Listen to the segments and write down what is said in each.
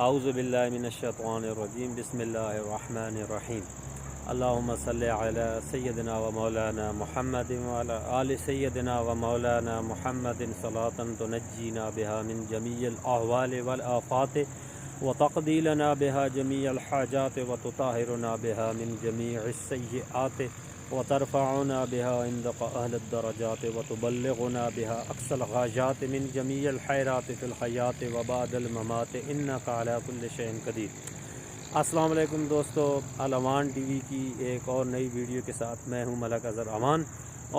اعوذ باللہ من الشیطان الرجیم بسم اللہ الرحمن الرحیم اللہم صلی علی سیدنا و مولانا محمد وعلی آل سیدنا و مولانا محمد صلاۃ تنجینا بها من جمیع الاحوال والآفات وتقضی لنا بها جمیع الحاجات وتطہرنا بها من جمیع السیئات وترفعنا بها عندك أهل الدرجات وتبلغنا بها أقصى الغايات من جميع الخيرات في الحياة وبعد الممات إنك على كل شيء قدير۔ السلام علیکم دوستو، الامان ٹی وی کی ایک اور نئی ویڈیو کے ساتھ میں ہوں ملک اظہر امان،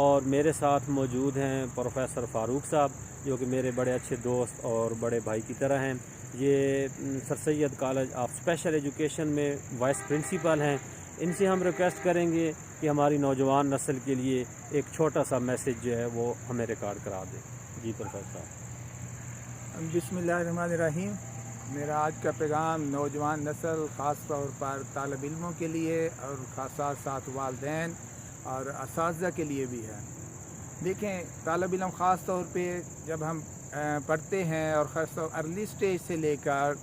اور میرے ساتھ موجود ہیں پروفیسر فاروق صاحب، جو کہ میرے بڑے اچھے دوست اور بڑے بھائی کی طرح ہیں۔ یہ سر سید کالج آف اسپیشل ایجوکیشن میں وائس پرنسپل ہیں۔ ان سے ہم ریکویسٹ کریں گے کہ ہماری نوجوان نسل کے لیے ایک چھوٹا سا میسیج جو ہے وہ ہمیں ریکارڈ کرا دیں۔ جی پروفیسر صاحب۔ بسم اللہ الرحمن الرحیم۔ میرا آج کا پیغام نوجوان نسل، خاص طور پر طالب علموں کے لیے اور خاص ساتھ والدین اور اساتذہ کے لیے بھی ہے۔ دیکھیں، طالب علم خاص طور پہ جب ہم پڑھتے ہیں، اور خاص طور ارلی سٹیج سے لے کر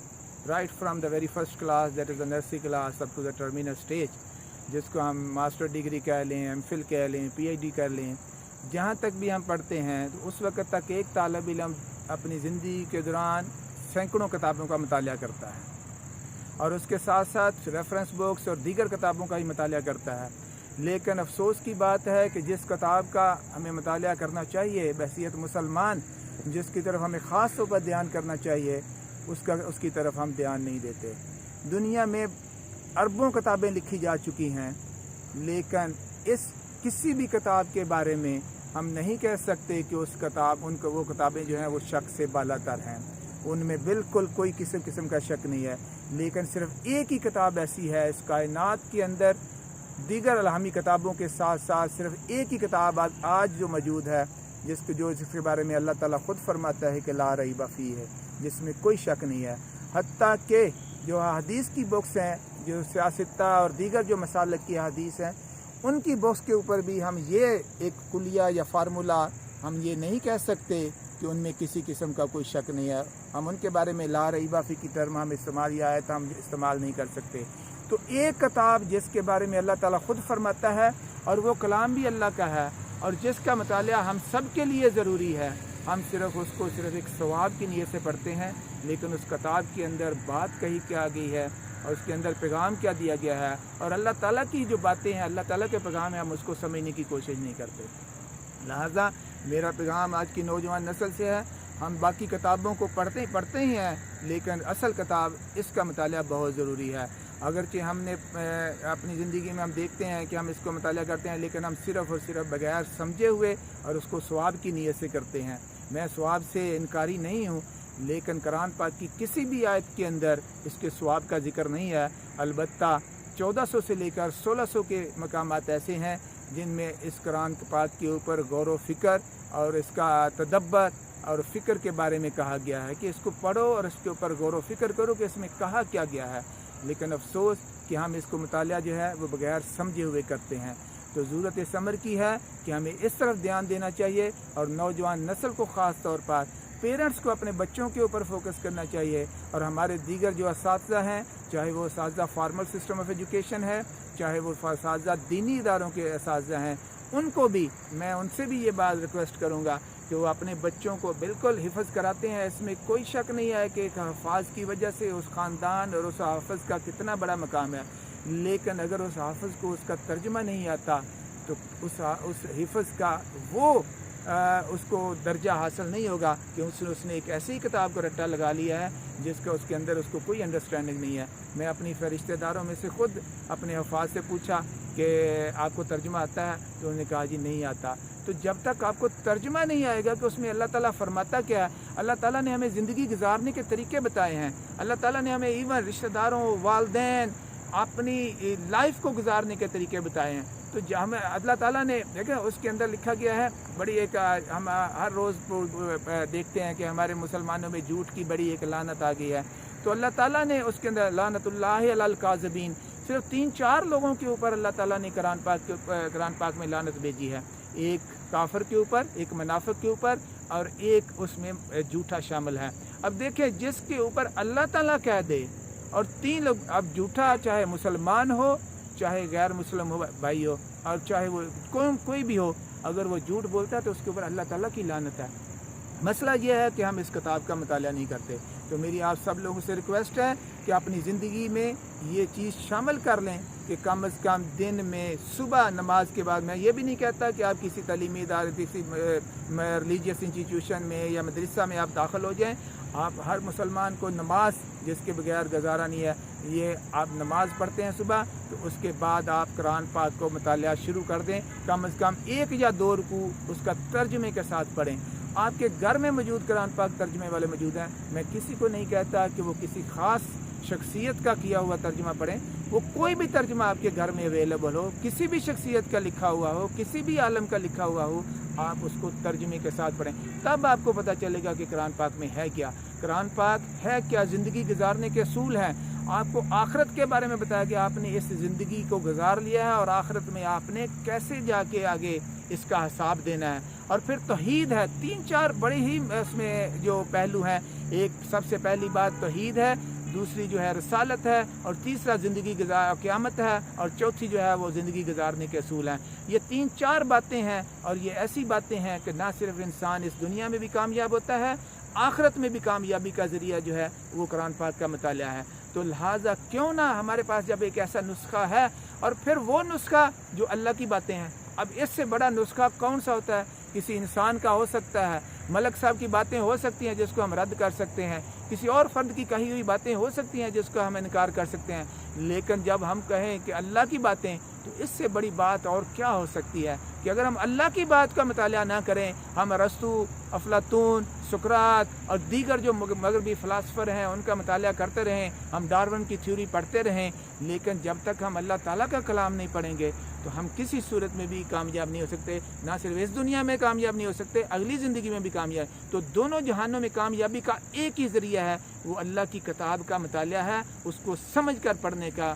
right from the very first class, that is the nursery class, up to the terminal stage, جس کو ہم ماسٹر ڈگری کہہ لیں، ایم فل کہہ لیں، پی ایچ ڈی کر لیں، جہاں تک بھی ہم پڑھتے ہیں، تو اس وقت تک ایک طالب علم اپنی زندگی کے دوران سینکڑوں کتابوں کا مطالعہ کرتا ہے، اور اس کے ساتھ ساتھ ریفرنس بکس اور دیگر کتابوں کا ہی مطالعہ کرتا ہے۔ لیکن افسوس کی بات ہے کہ جس کتاب کا ہمیں مطالعہ کرنا چاہیے بحیثیت مسلمان، جس کی طرف ہمیں خاص طور پر دھیان کرنا چاہیے، اس کی طرف ہم دھیان نہیں دیتے۔ دنیا میں اربوں کتابیں لکھی جا چکی ہیں، لیکن کسی بھی کتاب کے بارے میں ہم نہیں کہہ سکتے کہ وہ کتابیں جو ہیں وہ شک سے بالا تر ہیں۔ ان میں بالکل کوئی قسم کا شک نہیں ہے، لیکن صرف ایک ہی کتاب ایسی ہے اس کائنات کے اندر، دیگر الہامی کتابوں کے ساتھ ساتھ صرف ایک ہی کتاب آج جو موجود ہے، جس کے بارے میں اللہ تعالیٰ خود فرماتا ہے کہ لا ریب فیہ ہے، جس میں کوئی شک نہیں ہے۔ حتیٰ کہ جو حدیث کی بکس ہیں، جو سیاستہ اور دیگر جو مسالک کی حدیث ہیں، ان کی بکس کے اوپر بھی ہم یہ ایک کلیہ یا فارمولہ ہم یہ نہیں کہہ سکتے کہ ان میں کسی قسم کا کوئی شک نہیں ہے۔ ہم ان کے بارے میں لا ریب فیہ کی ٹرم ہم استعمال نہیں کر سکتے۔ تو ایک کتاب جس کے بارے میں اللہ تعالیٰ خود فرماتا ہے، اور وہ کلام بھی اللہ کا ہے، اور جس کا مطالعہ ہم سب کے لیے ضروری ہے، ہم صرف اس کو صرف ایک ثواب کی نیت سے پڑھتے ہیں، لیکن اس کتاب کے اندر بات کہی کیا گئی ہے، اور اس کے اندر پیغام کیا دیا گیا ہے، اور اللہ تعالیٰ کی جو باتیں ہیں، اللہ تعالیٰ کے پیغام ہیں، ہم اس کو سمجھنے کی کوشش نہیں کرتے۔ لہذا میرا پیغام آج کی نوجوان نسل سے ہے، ہم باقی کتابوں کو پڑھتے ہی ہیں، لیکن اصل کتاب اس کا مطالعہ بہت ضروری ہے۔ اگرچہ ہم نے اپنی زندگی میں ہم دیکھتے ہیں کہ ہم اس کو مطالعہ کرتے ہیں، لیکن ہم صرف اور صرف بغیر سمجھے ہوئے اور اس کو ثواب کی نیت سے کرتے ہیں۔ میں ثواب سے انکاری نہیں ہوں، لیکن قرآن پاک کی کسی بھی آیت کے اندر اس کے ثواب کا ذکر نہیں ہے۔ البتہ 1400 سے لے کر 1600 کے مقامات ایسے ہیں جن میں اس قرآن پاک کے اوپر غور و فکر اور اس کا تدبر اور فکر کے بارے میں کہا گیا ہے کہ اس کو پڑھو اور اس کے اوپر غور و فکر کرو کہ اس میں کہا کیا گیا ہے۔ لیکن افسوس کہ ہم اس کو مطالعہ جو ہے وہ بغیر سمجھے ہوئے کرتے ہیں۔ تو ضرورت اس امر کی ہے کہ ہمیں اس طرف دھیان دینا چاہیے، اور نوجوان نسل کو خاص طور پر پیرنٹس کو اپنے بچوں کے اوپر فوکس کرنا چاہیے، اور ہمارے دیگر جو اساتذہ ہیں، چاہے وہ اساتذہ فارمل سسٹم آف ایجوکیشن ہے، چاہے وہ اساتذہ دینی اداروں کے اساتذہ ہیں، ان کو بھی میں ان سے بھی یہ بات ریکویسٹ کروں گا کہ وہ اپنے بچوں کو بالکل حفظ کراتے ہیں۔ اس میں کوئی شک نہیں ہے کہ ایک حفاظ کی وجہ سے اس خاندان اور اس حافظ کا کتنا بڑا مقام ہے، لیکن اگر اس حافظ کو اس کا ترجمہ نہیں آتا تو اس حفظ کا اس کو درجہ حاصل نہیں ہوگا کہ اس نے ایک ایسی کتاب کو رٹا لگا لیا ہے جس کا اس کے اندر اس کو کوئی انڈرسٹینڈنگ نہیں ہے۔ میں اپنی رشتہ داروں میں سے خود اپنے حفاظ سے پوچھا کہ آپ کو ترجمہ آتا ہے، تو انہوں نے کہا جی نہیں آتا۔ تو جب تک آپ کو ترجمہ نہیں آئے گا کہ اس میں اللہ تعالیٰ فرماتا کیا ہے، اللہ تعالیٰ نے ہمیں زندگی گزارنے کے طریقے بتائے ہیں، اللہ تعالیٰ نے ہمیں ایون رشتہ داروں، والدین، اپنی لائف کو گزارنے کے طریقے بتائے ہیں۔ تو ہمیں اللہ تعالیٰ نے دیکھیں اس کے اندر لکھا گیا ہے، بڑی ایک ہم ہر روز دیکھتے ہیں کہ ہمارے مسلمانوں میں جھوٹ کی بڑی ایک لعنت آ گئی ہے، تو اللہ تعالیٰ نے اس کے اندر لعنت اللہ علی الکاذبین، صرف 3-4 لوگوں کے اوپر اللہ تعالیٰ نے قرآن پاک میں لعنت بھیجی ہے، ایک کافر کے اوپر، ایک منافق کے اوپر، اور ایک اس میں جھوٹا شامل ہے۔ اب دیکھیں جس کے اوپر اللہ تعالیٰ کہہ دے اور 3 لوگ، اب جھوٹا چاہے مسلمان ہو چاہے غیر مسلم ہو بھائی ہو اور چاہے وہ کوئی بھی ہو، اگر وہ جھوٹ بولتا ہے تو اس کے اوپر اللہ تعالیٰ کی لعنت ہے۔ مسئلہ یہ ہے کہ ہم اس کتاب کا مطالعہ نہیں کرتے، تو میری آپ سب لوگوں سے ریکویسٹ ہے کہ اپنی زندگی میں یہ چیز شامل کر لیں کہ کم از کم دن میں صبح نماز کے بعد، میں یہ بھی نہیں کہتا کہ آپ کسی تعلیمی ادارے، کسی ریلیجیس انسٹیٹیوشن میں یا مدرسہ میں آپ داخل ہو جائیں، آپ ہر مسلمان کو نماز جس کے بغیر گزارا نہیں ہے، یہ آپ نماز پڑھتے ہیں صبح، تو اس کے بعد آپ قرآن پاک کو مطالعہ شروع کر دیں، کم از کم 1 یا 2 رکوع اس کا ترجمے کے ساتھ پڑھیں۔ آپ کے گھر میں موجود قرآن پاک ترجمے والے موجود ہیں، میں کسی کو نہیں کہتا کہ وہ کسی خاص شخصیت کا کیا ہوا ترجمہ پڑھیں، وہ کوئی بھی ترجمہ آپ کے گھر میں اویلیبل ہو، کسی بھی شخصیت کا لکھا ہوا ہو، کسی بھی عالم کا لکھا ہوا ہو، آپ اس کو ترجمے کے ساتھ پڑھیں، تب آپ کو پتہ چلے گا کہ قرآن پاک میں ہے کیا، قرآن پاک ہے کیا، زندگی گزارنے کے اصول ہیں۔ آپ کو آخرت کے بارے میں بتایا کہ آپ نے اس زندگی کو گزار لیا ہے اور آخرت میں آپ نے کیسے جا کے آگے اس کا حساب دینا ہے۔ اور پھر توحید ہے، 3-4 بڑے ہی اس میں جو پہلو ہیں، ایک سب سے پہلی بات توحید ہے، دوسری جو ہے رسالت ہے، اور تیسرا زندگی قیامت ہے، اور چوتھی جو ہے وہ زندگی گزارنے کے اصول ہیں۔ یہ 3-4 باتیں ہیں، اور یہ ایسی باتیں ہیں کہ نہ صرف انسان اس دنیا میں بھی کامیاب ہوتا ہے، آخرت میں بھی کامیابی کا ذریعہ جو ہے وہ قرآن پاک کا مطالعہ ہے۔ تو لہٰذا کیوں نہ ہمارے پاس جب ایک ایسا نسخہ ہے، اور پھر وہ نسخہ جو اللہ کی باتیں ہیں، اب اس سے بڑا نسخہ کون سا ہوتا ہے؟ کسی انسان کا ہو سکتا ہے، ملک صاحب کی باتیں ہو سکتی ہیں جس کو ہم رد کر سکتے ہیں، کسی اور فرد کی کہی ہوئی باتیں ہو سکتی ہیں جس کو ہم انکار کر سکتے ہیں، لیکن جب ہم کہیں کہ اللہ کی باتیں، تو اس سے بڑی بات اور کیا ہو سکتی ہے کہ اگر ہم اللہ کی بات کا مطالعہ نہ کریں، ہم ارسطو، افلاطون، سقراط اور دیگر جو مغربی فلاسفر ہیں ان کا مطالعہ کرتے رہیں، ہم ڈارون کی تھیوری پڑھتے رہیں، لیکن جب تک ہم اللہ تعالیٰ کا کلام نہیں پڑھیں گے تو ہم کسی صورت میں بھی کامیاب نہیں ہو سکتے، نہ صرف اس دنیا میں کامیاب نہیں ہو سکتے، اگلی زندگی میں بھی کامیاب۔ تو دونوں جہانوں میں کامیابی کا ایک ہی ذریعہ ہے، وہ اللہ کی کتاب کا مطالعہ ہے، اس کو سمجھ کر پڑھنے کا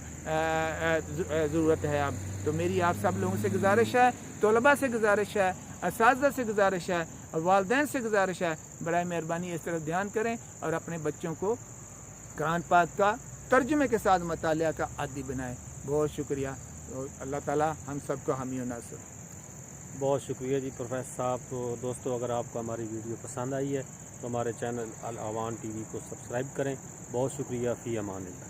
ضرورت ہے اب۔ تو میری آپ سب لوگوں سے گزارش ہے، طلباء سے گزارش ہے، اساتذہ سے گزارش ہے اور والدین سے گزارش ہے، برائے مہربانی اس طرف دھیان کریں اور اپنے بچوں کو قرآن پاک کا ترجمے کے ساتھ مطالعہ کا عادی بنائیں۔ بہت شکریہ، اللہ تعالیٰ ہم سب کو حامی و ناصر۔ بہت شکریہ جی پروفیسر صاحب۔ تو دوستو، اگر آپ کو ہماری ویڈیو پسند آئی ہے تو ہمارے چینل الاوان ٹی وی کو سبسکرائب کریں۔ بہت شکریہ، فی امان اللہ۔